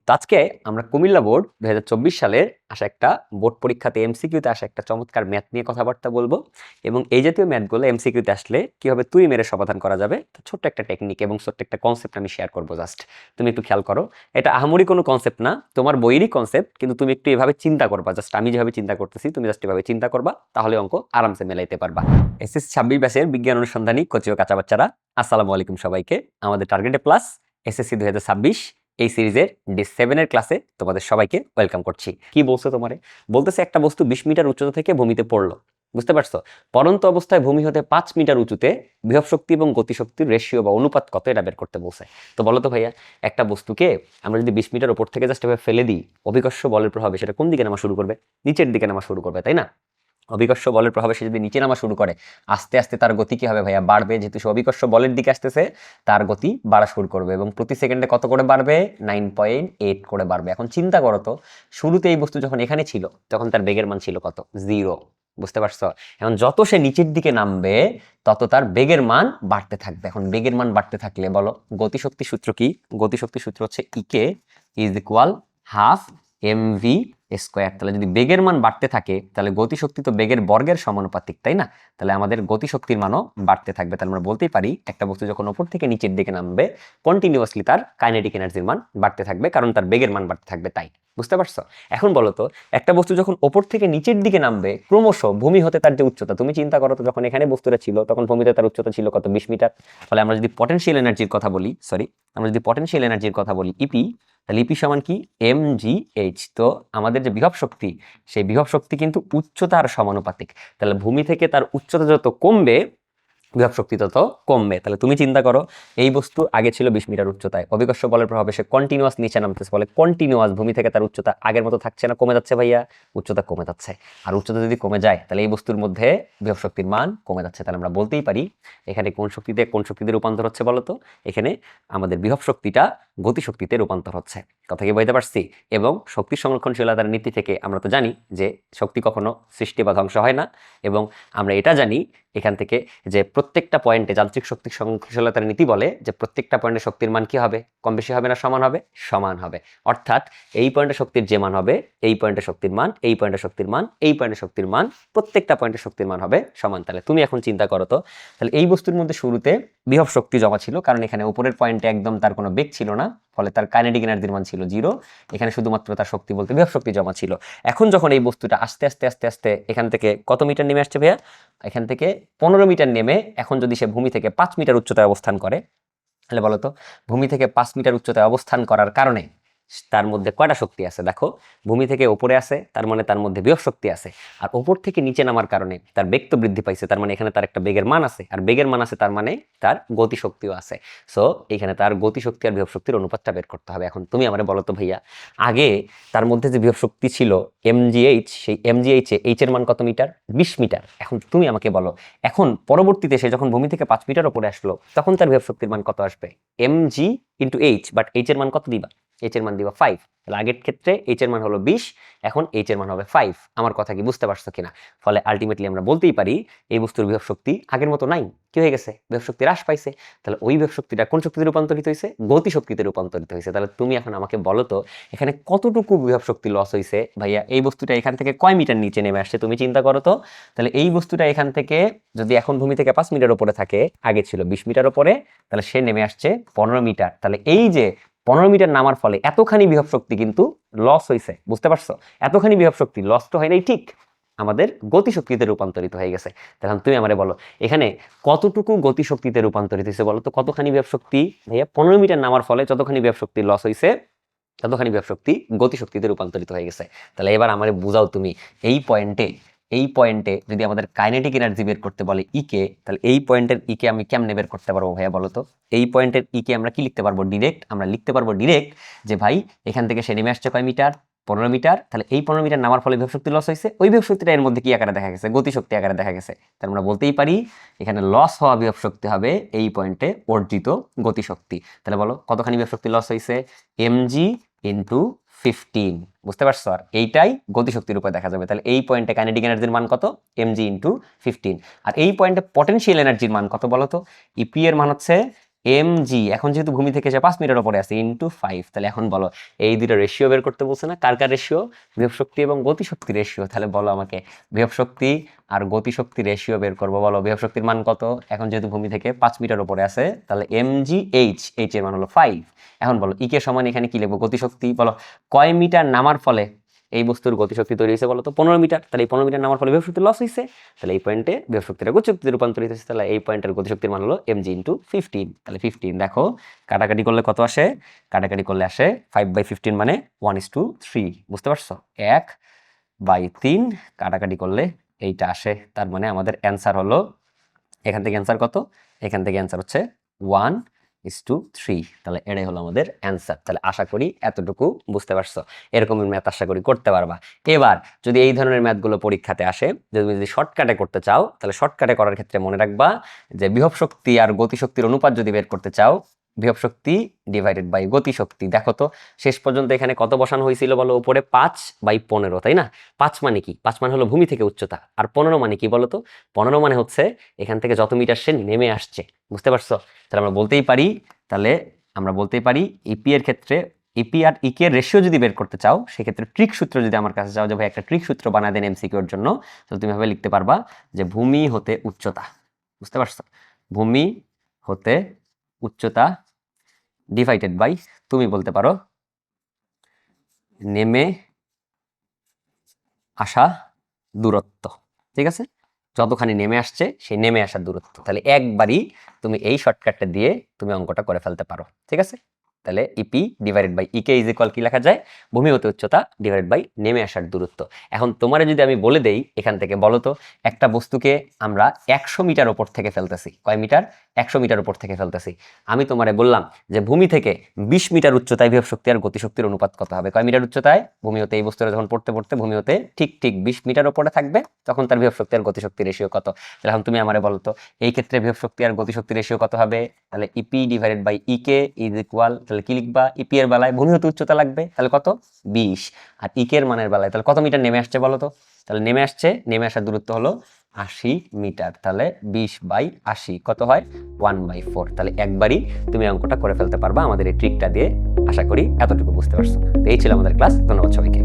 তো আজকে আমরা কুমিল্লা বোর্ড 2024 সালের আসা একটা বোর্ড পরীক্ষাতে এমসিকিউতে আসা একটা চমৎকার ম্যাথ নিয়ে কথাবার্তা বলবো এবং এই জাতীয় ম্যাথগুলো এমসিকিউতে আসলে কিভাবে তুই মেরে সমাধান করা যাবে ছোট্ট একটা টেকনিক এবং ছোট্ট একটা কনসেপ্ট আমি শেয়ার করবো। জাস্ট তুমি একটু খেয়াল করো, এটা আহামরি কোনো কনসেপ্ট না, তোমার বইয়েরই কনসেপ্ট, কিন্তু তুমি একটু এভাবে চিন্তা করবা। জাস্ট আমি যেভাবে চিন্তা করতেছি তুমি জাস্ট এভাবে চিন্তা করবা, তাহলে অঙ্ক আরামসে মেলাইতে পারবা। এসএসসি 26 ব্যাচের বিজ্ঞান অনুসন্ধানী কচি ও কাঁচা বাচ্চারা, আসসালামু আলাইকুম সবাইকে। আমাদের টার্গেটে প্লাস এসএসসি 2026 এই সিরিজের ডে 7 এর ক্লাসে তোমাদের সবাইকে ওয়েলকাম করছি। কি বলছো তোমারে? বলতেছে একটা বস্তু 20 মিটার উচ্চতা থেকে ভূমিতে পড়লো, বুঝতে পারছো? পড়ন্ত অবস্থায় ভূমি হতে 5 মিটার উঁচুতে বিভব শক্তি এবং গতিশক্তির রেশিও বা অনুপাত কত, এটা বের করতে বলছে। তো বলো তো ভাইয়া, একটা বস্তুকে আমরা যদি 20 মিটার উপর থেকে জাস্ট এভাবে ফেলে দিই, অভিকর্ষ বলের প্রভাবে সেটা কোন দিকে নামা শুরু করবে? নিচের দিকে নামা শুরু করবে, তাই না? অভিকর্ষ বলের প্রভাবে সে যদি নিচে নামা শুরু করে, আস্তে আস্তে তার গতি কি হবে ভাইয়া? বাড়বে। যেহেতু সে অভিকর্ষ বলের দিকে আসতেছে, তার গতি বাড়া শুরু করবে এবং প্রতি সেকেন্ডে কত করে বাড়বে? 9.8 করে বাড়বে। এখন চিন্তা করো তো, শুরুতে এই বস্তু যখন এখানে ছিল তখন তার বেগের মান ছিল কত? 0। বুঝতে পারছো? এখন যত সে নিচের দিকে নামবে তত তার বেগের মান বাড়তে থাকবে। এখন বেগের মান বাড়তে থাকলে বলো গতিশক্তি সূত্র কি? গতিশক্তি সূত্র হচ্ছে KE is equal half MV square. তাহলে যদি বেগের মান বাড়তে থাকে তাহলে গতিশক্তি তো বেগের বর্গের সমানুপাতিক, তাই না? তাহলে আমাদের গতিশক্তির মানও বাড়তে থাকবে। তাহলে আমরা বলতেই পারি একটা বস্তু যখন উপর থেকে নিচের দিকে নামবে কন্টিনিউয়াসলি তার কাইনেটিক এনার্জির মান বাড়তে থাকবে, কারণ তার বেগের মান বাড়তে থাকবে। তাই বুঝতে পারছো? এখন বলো তো, একটা বস্তু যখন ওপর থেকে নিচের দিকে নামবে ক্রমশ ভূমি হতে তার যে উচ্চতা, তুমি চিন্তা করো তো, যখন এখানে বস্তুটা ছিল তখন ভূমিতে তার উচ্চতা ছিল কত? 20 মিটার। ফলে আমরা যদি পটেনশিয়াল এনার্জির কথা বলি, আমরা যদি পটেনশিয়াল এনার্জির কথা বলি ইপি, তাহলে ইপি সমান কি? mgh। তো আমাদের যে বিভব শক্তি, সেই বিভব শক্তি কিন্তু উচ্চতার সমানুপাতিক। তাহলে ভূমি থেকে তার উচ্চতা যত কমবে বিভব শক্তি তত কমবে। তাহলে তুমি চিন্তা করো, এই বস্তু আগে ছিল 20 মিটার উচ্চতায়, অভিকর্ষ বলের প্রভাবে সে কন্টিনিউয়াস নিচে নামতেছে, ফলে কন্টিনিউয়াস ভূমি থেকে তার উচ্চতা আগের মতো থাকছে না, কমে যাচ্ছে ভাইয়া। উচ্চতা কমে যাচ্ছে। আর উচ্চতা যদি কমে যায় তাহলে এই বস্তুর মধ্যে বিভব শক্তির মান কমে যাচ্ছে। তাহলে আমরা বলতেই পারি এখানে কোন শক্তিতে রূপান্তর হচ্ছে বলতো? এখানে আমাদের বিভব শক্তিটা গতিশক্তিতে রূপান্তর হচ্ছে। কথা কি বলতে পারছি? এবং শক্তি সংরক্ষণশীলতার নীতি থেকে আমরা তো জানি যে শক্তি কখনো সৃষ্টি বা ধ্বংস হয় না, এবং আমরা এটা জানি এখান থেকে যে প্রত্যেকটা পয়েন্টে যান্ত্রিক শক্তি সংরক্ষণশীলতার নীতি বলে যে প্রত্যেকটা পয়েন্টে শক্তির মান কি হবে? কম বেশি হবে না সমান হবে? সমান হবে। অর্থাৎ এই পয়েন্টে শক্তির যে মান হবে, এই পয়েন্টে শক্তির মান, এই পয়েন্টে শক্তির মান, এই পয়েন্টে শক্তির মান, প্রত্যেকটা পয়েন্টে শক্তির মান হবে সমান। তাহলে তুমি এখন চিন্তা করো তো, তাহলে এই বস্তুর মধ্যে শুরুতে বিভব শক্তি জমা ছিল, কারণ এখানে উপরের পয়েন্টে একদম তার কোনো বেগ ছিল না, ফলে তার কাইনেটিক এনার্জির মান ছিল 0। এখানে শুধুমাত্র তার শক্তি বলতে বিভব শক্তি জমা ছিল। এখন যখন এই বস্তুটা আস্তে আস্তে আস্তে আস্তে এখান থেকে কত মিটার নেমে আসছে ভাইয়া? এখান থেকে 15 মিটার নেমে এখন যদি সে ভূমি থেকে 5 মিটার উচ্চতায় অবস্থান করে, তাহলে বলতো ভূমি থেকে 5 মিটার উচ্চতায় অবস্থান করার কারণে তার মধ্যে কয়টা শক্তি আছে? দেখো, ভূমি থেকে উপরে আছে, তার মানে তার মধ্যে বিভব শক্তি আছে। আর উপর থেকে নিচে নামার কারণে তার বেগ তো বৃদ্ধি পাইছে, তার মানে এখানে তার একটা বেগের মান আছে, আর বেগের মান আছে তার মানে তার গতি শক্তিও আছে। সো এখানে তার গতি শক্তি আর বিভব শক্তির অনুপাতটা বের করতে হবে। এখন তুমি আমারে বলো তো ভাইয়া, আগে তার মধ্যে যে বিভব শক্তি ছিল mgh, সেই mgh এ h এর মান কত মিটার? 20 মিটার। এখন তুমি আমাকে বলো, এখন পরবর্তীতে সে যখন ভূমি থেকে 5 মিটার উপরে আসলো তখন তার বিভব শক্তির মান কত আসবে? mg into h, but h এর মান কত দিবা? h এর মান দিবা 5। তাহলে আগের ক্ষেত্রে h এর মান হলো 20, এখন h এর মান হবে 5। আমার কথা কি বুঝতে পারছো কিনা? ফলে আলটিমেটলি আমরা বলতেই পারি এই বস্তুর বিভব শক্তি আগের মতো নাই। কি হয়ে গেছে? বিভব শক্তি হ্রাস পাইছে। তাহলে ওই বিভব শক্তিটা কোন শক্তিতে রূপান্তরিত হয়েছে? গতি শক্তিতে রূপান্তরিত হয়েছে। তাহলে তুমি এখন আমাকে বলো তো, এখানে কতটুকু বিভব শক্তি লস হয়েছে ভাইয়া? এই বস্তুটা এখান থেকে কয় মিটার নিচে নেমে আসছে তুমি চিন্তা করো তো। তাহলে এই বস্তুটা এখান থেকে যদি এখন ভূমি থেকে 5 মিটার উপরে থাকে, আগে ছিল 20 মিটার উপরে, তাহলে সে নেমে আসছে 15 মিটার। তাহলে এই যে 15 মিটার নামার ফলে এতখানি বিভব শক্তি কিন্তু লস হয়েছে। বুঝতে পারছো? এতখানি বিভব শক্তি লস তো হয় নাই, ঠিক আমাদের গতিশক্তিতে রূপান্তরিত হয়ে গেছে। তখন তুমি আমারে বলো এখানে কতটুকু গতিশক্তিতে রূপান্তরিত হয়েছে বলো তো? কতখানি বিভব শক্তি ভাইয়া? 15 মিটার নামার ফলে যতখানি বিভব শক্তি লস হয়েছে ততখানি বিভব শক্তি গতিশক্তিতে রূপান্তরিত হয়ে গেছে। তাহলে এবার আমারে বুঝাও তুমি, এই পয়েন্টে যদি আমাদের কাইনেটিক এনার্জি বের করতে বলে ইকে, তাহলে এই পয়েন্টের ইকে আমি কেমনে বের করতে পারবো ভাইয়া বলো তো? এই পয়েন্টের ইকে আমরা কি লিখতে পারবো? আমরা লিখতে পারবো ডিরেক্ট যে ভাই এখান থেকে সে নেমে আসছে কয় মিটার? 15 মিটার। তাহলে এই 15 মিটার নামার ফলে বিভব শক্তি লস হয়েছে, ওই বিভব শক্তিটা এর মধ্যে কি আকারে দেখা গেছে? গতিশক্তি আকারে দেখা গেছে। তাহলে আমরা বলতেই পারি এখানে লস হওয়া বিভব শক্তি হবে এই পয়েন্টে অর্জিত গতিশক্তি। তাহলে বলো কতখানি বিভব শক্তি লস হয়েছে? mg into 15। বুঝতে পারছো? আর এইটাই গতিশক্তির উপরে দেখা যাবে। তাহলে এই পয়েন্টে কাইনেটিক এনার্জির মান কত? mg into 15। আর এই পয়েন্টে পটেনশিয়াল এনার্জির মান কত বলো তো? ইপি এর মান হচ্ছে mg, এখন যেহেতু ভূমি থেকে এসে 5 মিটার উপরে আছে, ইন্টু 5। তাহলে এখন বলো এই দুটো রেশিও বের করতে বলছে না, কার কার রেশিও? বিভব শক্তি এবং গতিশক্তি রেশিও। তাহলে বলো আমাকে বিভব শক্তি আর গতিশক্তি রেশিও বের করবো। বলো বিভব শক্তির মান কত? এখন যেহেতু ভূমি থেকে 5 মিটার উপরে আছে, তাহলে mgh, h এর মান হলো 5। এখন বলো ই কে সমান এখানে কি লিখবো? গতিশক্তি। বলো কয় মিটার নামার ফলে এই বস্তুর গতিশক্তি তৈরি হয়েছে? বলো তো 15 মিটার। তাহলে এই 15 মিটার নামার ফলে বিভব শক্তি লস হয়েছে, তাহলে এই পয়েন্টে বিভব শক্তিটা গতিশক্তিতে রূপান্তরিত হয়েছে। তাহলে এই পয়েন্টের গতিশক্তির মান হলো mg ইন্টু 15। তাহলে 15 দেখো কাটাকাটি করলে কত আসে? কাটাকাটি করলে আসে 5/15 মানে 1:3। বুঝতে পারছো? 1/3 কাটাকাটি করলে এইটা আসে। তার মানে আমাদের অ্যান্সার হলো, এখান থেকে অ্যান্সার কত? এখান থেকে অ্যান্সার হচ্ছে 1:3। তাহলে এটাই হলো আমাদের অ্যান্সার। তাহলে আশা করি এতটুকু বুঝতে পারছো। এরকমের ম্যাথ আশা করি করতে পারবা। এবার যদি এই ধরনের ম্যাথগুলো পরীক্ষাতে আসে, যদি শর্টকাটে করতে চাও, তাহলে শর্টকাটে করার ক্ষেত্রে মনে রাখবা যে বিভব শক্তি আর গতিশক্তির অনুপাত যদি বের করতে চাও, বিভব শক্তি ডিভাইডেড বাই গতিশক্তি। দেখো তো শেষ পর্যন্ত এখানে কত বসানো হয়েছিল বলো? উপরে 5/15, তাই না? 5 মানে কি? 5 মানে হলো ভূমি থেকে উচ্চতা। আর 15 মানে কি বলো তো? 15 মানে হচ্ছে এখান থেকে যত মিটার সে নেমে আসছে। বুঝতে পারছো? তাহলে আমরা বলতেই পারি ইপি এর ক্ষেত্রে ইপি আর ইকে এর রেশিও যদি বের করতে চাও, সেক্ষেত্রে ট্রিক সূত্র যদি আমার কাছে চাও যে ভাই একটা ট্রিক সূত্র বানায় দেন এমসিকিউর জন্য, তাহলে তুমি ভাবে লিখতে পারবা যে ভূমি হতে উচ্চতা। বুঝতে পারছো? ভূমি হতে উচ্চতা ডিভাইডেড বাই, তুমি বলতে পারো নেমে আসা দূরত্ব। ঠিক আছে? যতখানি নেমে আসছে সেই নেমে আসার দূরত্ব। তাহলে একবারই তুমি এই শর্টকাটটা দিয়ে তুমি অঙ্কটা করে ফেলতে পারো। ঠিক আছে? তাহলে EP divided by KE is equal কি লেখা যায়? ভূমি হতে উচ্চতা ডিভাইডেড বাই নেমে আসার দূরত্ব। এখন তোমারে যদি আমি বলে দেই এখান থেকে, বলো তো একটা বস্তুকে আমরা 100 মিটার উপর থেকে ফেলতেছি। কয় মিটার? 100 মিটার উপর থেকে ফেলতেছি। আমি তোমারে বললাম যে ভূমি থেকে 20 মিটার উচ্চতায় বিভব শক্তি আর গতিশক্তির অনুপাত কত হবে? কয় মিটার উচ্চতায়? ভূমি হতে এই বস্তুটা যখন পড়তে পড়তে ভূমি হতে ঠিক 20 মিটার উপরে থাকবে, তখন তার বিভব শক্তি আর গতিশক্তি রেশিও কত? তাহলে এখন তুমি আমারে বলো তো এই ক্ষেত্রে বিভব শক্তি আর গতিশক্তি রেশিও কত হবে? তাহলে EP divided by KE is equal, তাহলে কি লিখবা? ইপি এর বেলায় ভূমি হতে উচ্চতা লাগবে, তাহলে কত? 20। আর ইকে এর মানের বেলায় তাহলে কত মিটার নেমে আসছে বলো তো? তাহলে নেমে আসার দূরত্ব হলো 80 মিটার। তাহলে 20/80 কত হয়? 1/4। তাহলে একবারই তুমি অঙ্কটা করে ফেলতে পারবা আমাদের এই ট্রিকটা দিয়ে। আশা করি এতটুকু বুঝতে পারছো। তো এই ছিল আমাদের ক্লাস। ধন্যবাদ সবাইকে।